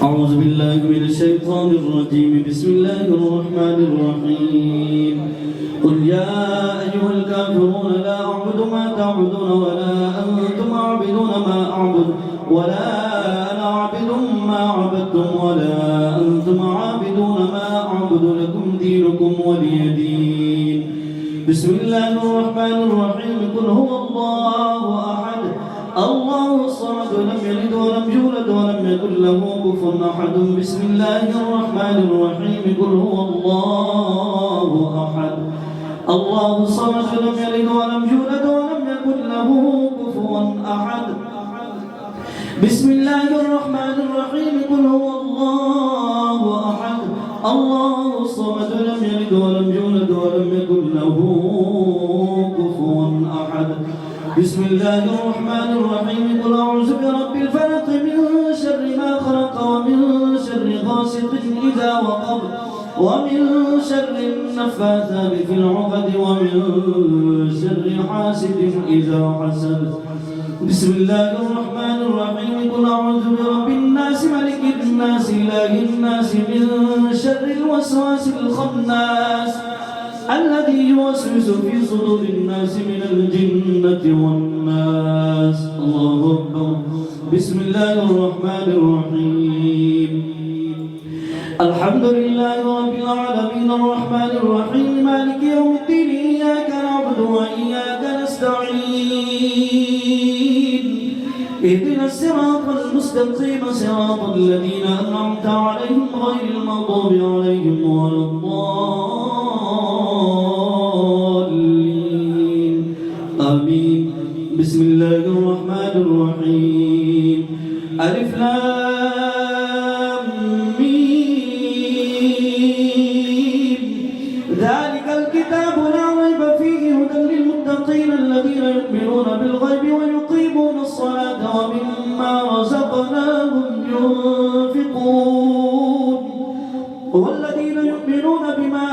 أعوذ بالله من الشيطان الرجيم. بسم الله الرحمن الرحيم. قل يا أيها الكافرون لا أعبد ما تعبدون ولا أنتم عابدون ما أعبد ولا أنا عابد ما عبدتم ولا أنتم عابدون ما أعبد لكم دينكم ولي دين. بسم الله الرحمن الرحيم. قل هو الله أحد الله الصمد لم يلد ولم يولد ولم يكن له كفوا أحد. بسم الله الرحمن الرحيم. قل هو الله أحد الله الصمد لم يلد ولم يولد ولم يكن له كفوا أحد. بسم الله الرحمن الرحيم. قل هو الله أحد الله الصمد لم يلد ولم يولد ولم يكن له كفوا أحد. بسم الله الرحمن الرحيم. قل أعوذ برب الفلق من شر ما خلق ومن شر غاسق إذا وقب ومن شر النفاثات في العقد ومن شر حاسد إذا حسد. بسم الله الرحمن الرحيم. قل أعوذ برب الناس ملك الناس إله الناس من شر الوسواس الخناس الذي يوسوس في صدور الناس من الجنة والناس. الله أكبر. بسم الله الرحمن الرحيم. الحمد لله رب العالمين الرحمن الرحيم مالك يوم الدين إياك نعبد وإياك نستعين اهدنا الصراط المستقيم صراط الذين أنعمت عليهم غير المغضوب عليهم ولا الضالين آمين. بسم الله الرحمن الرحيم. ألف لام ميم ذلك الكتاب لا ريب فيه هدى للمتقين الذين يؤمنون بالغيب ويقيمون الصلاة ومما رزقناهم ينفقون والذين يؤمنون بما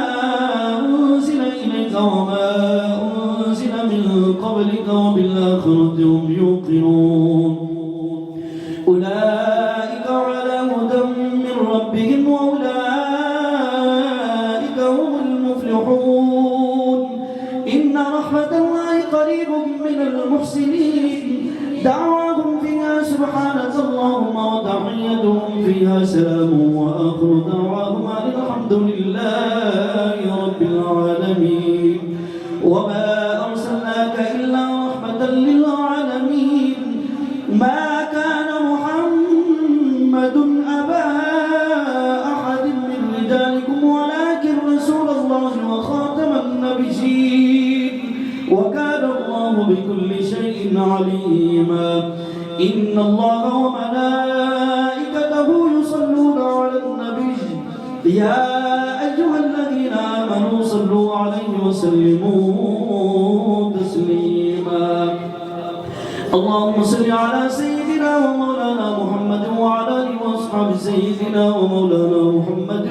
أنزل إليك وما أنزل من قبلك وبالآخرة هم يوقنون أولئك على هدى من ربهم وأولئك هم المفلحون. إن رحمة الله قريب من المحسنين. دعواهم فيها سبحانك اللهم وتحيتهم فيها سلام وآخر دعواهم الحمد لله رب العالمين. وما أرسلناك إلا رحمة للعالمين. ما كان محمد أبا أحد من رجالكم ولكن رسول الله وخاتم النبيين وكان الله بكل شيء عليما. إن الله وملائكته يصلون على النبي يا أيها الذين آمنوا صلوا عليه وسلموا تسليما. اللهم صل على سيدنا ومولانا محمد وعلى آله وأصحاب سيدنا ومولانا محمد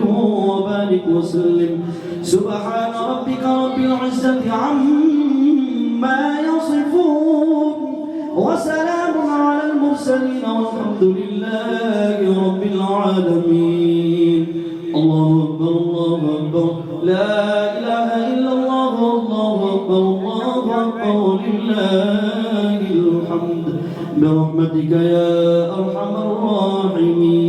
وبارك وسلم. سبحان ربك رب العزة عما يصفون وسلام على المرسلين والحمد لله رب العالمين. الله أكبر الله أكبر لا إله إلا الله الله أكبر الله أكبر ولله الحمد برحمتك يا أرحم الراحمين.